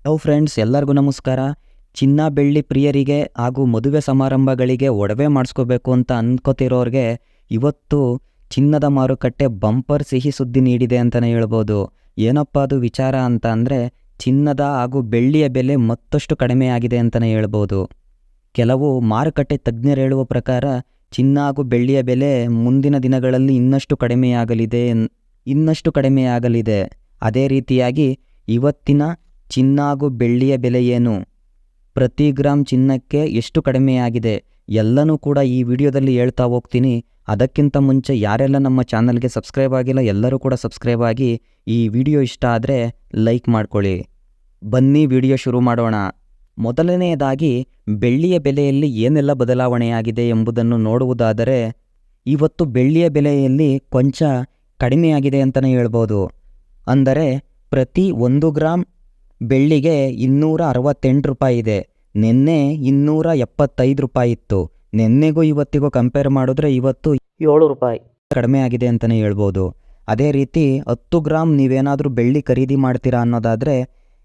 Hello friends, ಎಲ್ಲರಿಗೂ ನಮಸ್ಕಾರ. ಚಿನ್ನ ಬೆಳ್ಳಿ ಪ್ರಿಯರಿಗೆ ಹಾಗೂ ಮದುವೆ ಸಮಾರಂಭಗಳಿಗೆ ಒಡವೆ ಮಾಡಿಸ್ಕೋಬೇಕು ಅಂತ ಅಂದ್ಕೋತಿರೋರಿಗೆ ಇವತ್ತು ಚಿನ್ನದ ಮಾರುಕಟ್ಟೆ ಬಂಪರ್ ಸಿಹಿ ಸುದ್ದಿ ನೀಡಿದೆ ಅಂತಲೇ ಹೇಳ್ಬೋದು. ಏನಪ್ಪ ಅದು ವಿಚಾರ ಅಂತ ಅಂದರೆ, ಚಿನ್ನದ ಹಾಗೂ ಬೆಳ್ಳಿಯ ಬೆಲೆ ಮತ್ತಷ್ಟು ಕಡಿಮೆಯಾಗಿದೆ ಅಂತಲೇ ಹೇಳ್ಬೋದು. ಕೆಲವು ಮಾರುಕಟ್ಟೆ ತಜ್ಞರು ಹೇಳುವ ಪ್ರಕಾರ ಚಿನ್ನ ಹಾಗೂ ಬೆಳ್ಳಿಯ ಬೆಲೆ ಮುಂದಿನ ದಿನಗಳಲ್ಲಿ ಇನ್ನಷ್ಟು ಕಡಿಮೆಯಾಗಲಿದೆ. ಅದೇ ರೀತಿಯಾಗಿ ಇವತ್ತಿನ ಚಿನ್ನ ಹಾಗೂ ಬೆಳ್ಳಿಯ ಬೆಲೆ ಏನು, ಪ್ರತಿ ಗ್ರಾಮ್ ಚಿನ್ನಕ್ಕೆ ಎಷ್ಟು ಕಡಿಮೆಯಾಗಿದೆ ಎಲ್ಲನೂ ಕೂಡ ಈ ವಿಡಿಯೋದಲ್ಲಿ ಹೇಳ್ತಾ ಹೋಗ್ತೀನಿ. ಅದಕ್ಕಿಂತ ಮುಂಚೆ ಯಾರೆಲ್ಲ ನಮ್ಮ ಚಾನಲ್ಗೆ ಸಬ್ಸ್ಕ್ರೈಬ್ ಆಗಿಲ್ಲ ಎಲ್ಲರೂ ಕೂಡ ಸಬ್ಸ್ಕ್ರೈಬ್ ಆಗಿ, ಈ ವಿಡಿಯೋ ಇಷ್ಟ ಆದರೆ ಲೈಕ್ ಮಾಡ್ಕೊಳ್ಳಿ. ಬನ್ನಿ ವಿಡಿಯೋ ಶುರು ಮಾಡೋಣ. ಮೊದಲನೆಯದಾಗಿ ಬೆಳ್ಳಿಯ ಬೆಲೆಯಲ್ಲಿ ಏನೆಲ್ಲ ಬದಲಾವಣೆಯಾಗಿದೆ ಎಂಬುದನ್ನು ನೋಡುವುದಾದರೆ, ಇವತ್ತು ಬೆಳ್ಳಿಯ ಬೆಲೆಯಲ್ಲಿ ಕೊಂಚ ಕಡಿಮೆಯಾಗಿದೆ ಅಂತಲೇ ಹೇಳ್ಬೋದು. ಅಂದರೆ ಪ್ರತಿ 1 ಗ್ರಾಮ್ ಬೆಳ್ಳಿಗೆ 268 ರೂಪಾಯಿ ಇದೆ. ನಿನ್ನೆ 275 ರೂಪಾಯಿ ಇತ್ತು. ನಿನ್ನೆಗೂ ಇವತ್ತಿಗೂ ಕಂಪೇರ್ ಮಾಡಿದ್ರೆ ಇವತ್ತು 7 ರೂಪಾಯಿ ಕಡಿಮೆ ಆಗಿದೆ ಅಂತಲೇ ಹೇಳ್ಬೋದು. ಅದೇ ರೀತಿ 10 ಗ್ರಾಮ್ ನೀವೇನಾದರೂ ಬೆಳ್ಳಿ ಖರೀದಿ ಮಾಡ್ತೀರಾ ಅನ್ನೋದಾದರೆ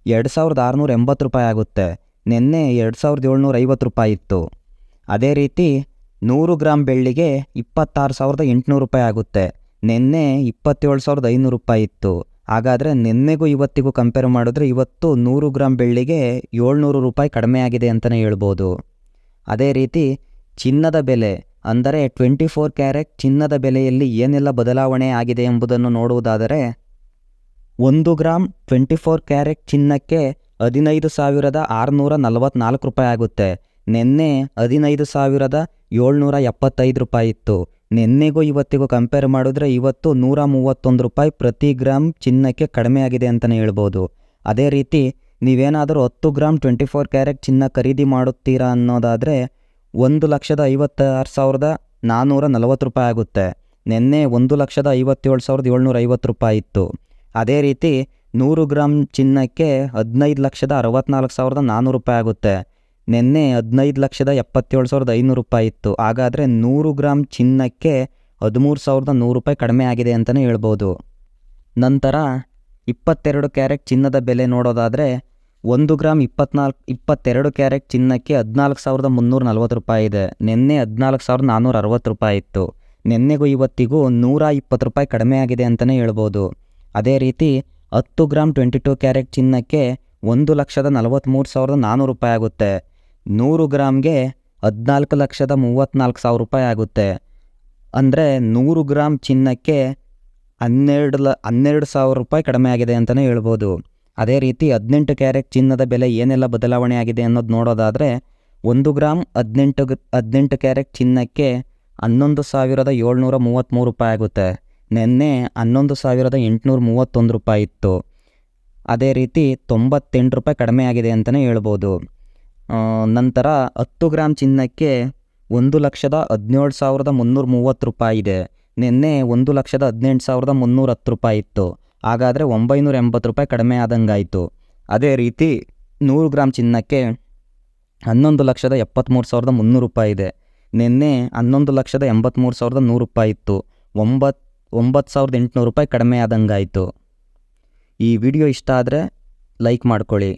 2680 ರೂಪಾಯಿ ಆಗುತ್ತೆ. ನಿನ್ನೆ 2750 ರೂಪಾಯಿ ಇತ್ತು. ಅದೇ ರೀತಿ 100 ಗ್ರಾಮ್ ಬೆಳ್ಳಿಗೆ 26,800 ರೂಪಾಯಿ ಆಗುತ್ತೆ. ನಿನ್ನೆ 27,500 ರೂಪಾಯಿ ಇತ್ತು. ಹಾಗಾದರೆ ನಿನ್ನೆಗೂ ಇವತ್ತಿಗೂ ಕಂಪೇರ್ ಮಾಡಿದ್ರೆ ಇವತ್ತು 100 ಗ್ರಾಮ್ ಬೆಳ್ಳಿಗೆ 700 ರೂಪಾಯಿ ಕಡಿಮೆ ಆಗಿದೆ ಅಂತಲೇ ಹೇಳ್ಬೋದು. ಅದೇ ರೀತಿ ಚಿನ್ನದ ಬೆಲೆ ಅಂದರೆ 24 ಕ್ಯಾರೆಟ್ ಚಿನ್ನದ ಬೆಲೆಯಲ್ಲಿ ಏನೆಲ್ಲ ಬದಲಾವಣೆ ಆಗಿದೆ ಎಂಬುದನ್ನು ನೋಡುವುದಾದರೆ, 1 ಗ್ರಾಮ್ 24 ಕ್ಯಾರೆಟ್ ಚಿನ್ನಕ್ಕೆ 15,644 ರೂಪಾಯಿ ಆಗುತ್ತೆ. ನಿನ್ನೆ 15,775 ರೂಪಾಯಿ ಇತ್ತು. ನಿನ್ನೆಗೂ ಇವತ್ತಿಗೂ ಕಂಪೇರ್ ಮಾಡಿದ್ರೆ ಇವತ್ತು 131 ರೂಪಾಯಿ ಪ್ರತಿ ಗ್ರಾಮ್ ಚಿನ್ನಕ್ಕೆ ಕಡಿಮೆ ಆಗಿದೆ ಅಂತಲೇ ಹೇಳ್ಬೋದು. ಅದೇ ರೀತಿ ನೀವೇನಾದರೂ 10 ಗ್ರಾಮ್ 24 ಕ್ಯಾರೆಟ್ ಚಿನ್ನ ಖರೀದಿ ಮಾಡುತ್ತೀರಾ ಅನ್ನೋದಾದರೆ 1,56,440 ರೂಪಾಯಿ ಆಗುತ್ತೆ. ನಿನ್ನೆ 1,57,750 ರೂಪಾಯಿ ಇತ್ತು. ಅದೇ ರೀತಿ 100 ಗ್ರಾಮ್ ಚಿನ್ನಕ್ಕೆ 15,64,400 ರೂಪಾಯಿ ಆಗುತ್ತೆ. ನಿನ್ನೆ 15,77,500 ರೂಪಾಯಿ ಇತ್ತು. ಹಾಗಾದರೆ 100 ಗ್ರಾಮ್ ಚಿನ್ನಕ್ಕೆ 13,100 ರೂಪಾಯಿ ಕಡಿಮೆ ಆಗಿದೆ ಅಂತಲೇ ಹೇಳ್ಬೋದು. ನಂತರ 22 ಕ್ಯಾರೆಟ್ ಚಿನ್ನದ ಬೆಲೆ ನೋಡೋದಾದರೆ 1 ಗ್ರಾಮ್ 22 ಕ್ಯಾರೆಟ್ ಚಿನ್ನಕ್ಕೆ 14,340 ರೂಪಾಯಿ ಇದೆ. ನಿನ್ನೆ 14,460 ರೂಪಾಯಿ ಇತ್ತು. ನಿನ್ನೆಗೂ ಇವತ್ತಿಗೂ 120 ರೂಪಾಯಿ ಕಡಿಮೆ ಆಗಿದೆ ಅಂತಲೇ ಹೇಳ್ಬೋದು. ಅದೇ ರೀತಿ 10 ಗ್ರಾಮ್ 22 ಕ್ಯಾರೆಟ್ ಚಿನ್ನಕ್ಕೆ 1,43,400 ರೂಪಾಯಿ ಆಗುತ್ತೆ. 100 ಗ್ರಾಮ್ಗೆ 14,34,000 ರೂಪಾಯಿ ಆಗುತ್ತೆ. ಅಂದರೆ 100 ಗ್ರಾಮ್ ಚಿನ್ನಕ್ಕೆ 12,000 ರೂಪಾಯಿ ಕಡಿಮೆ ಆಗಿದೆ ಅಂತಲೇ ಹೇಳ್ಬೋದು. ಅದೇ ರೀತಿ 18 ಕ್ಯಾರೆಟ್ ಚಿನ್ನದ ಬೆಲೆ ಏನೆಲ್ಲ ಬದಲಾವಣೆ ಆಗಿದೆ ಅನ್ನೋದು ನೋಡೋದಾದರೆ, 1 ಗ್ರಾಮ್ 18 ಕ್ಯಾರೆಟ್ ಚಿನ್ನಕ್ಕೆ 11,733 ರೂಪಾಯಿ ಆಗುತ್ತೆ. ನಿನ್ನೆ 11,831 ರೂಪಾಯಿ ಇತ್ತು. ಅದೇ ರೀತಿ 98 ರೂಪಾಯಿ ಕಡಿಮೆ ಆಗಿದೆ ಅಂತಲೇ ಹೇಳ್ಬೋದು. ನಂತರ 10 ಗ್ರಾಮ್ ಚಿನ್ನಕ್ಕೆ 1,17,330 ರೂಪಾಯಿ ಇದೆ. ನಿನ್ನೆ 1,18,310 ರೂಪಾಯಿ ಇತ್ತು. ಹಾಗಾದರೆ 980 ರೂಪಾಯಿ ಕಡಿಮೆ ಆದಂಗಾಯಿತು. ಅದೇ ರೀತಿ 100 ಗ್ರಾಮ್ ಚಿನ್ನಕ್ಕೆ 11,73,300 ರೂಪಾಯಿ ಇದೆ. ನಿನ್ನೆ 11,83,100 ರೂಪಾಯಿ ಇತ್ತು. 9,800 ರೂಪಾಯಿ ಕಡಿಮೆ ಆದಂಗಾಯಿತು. ಈ ವಿಡಿಯೋ ಇಷ್ಟ ಆದರೆ ಲೈಕ್ ಮಾಡ್ಕೊಳ್ಳಿ.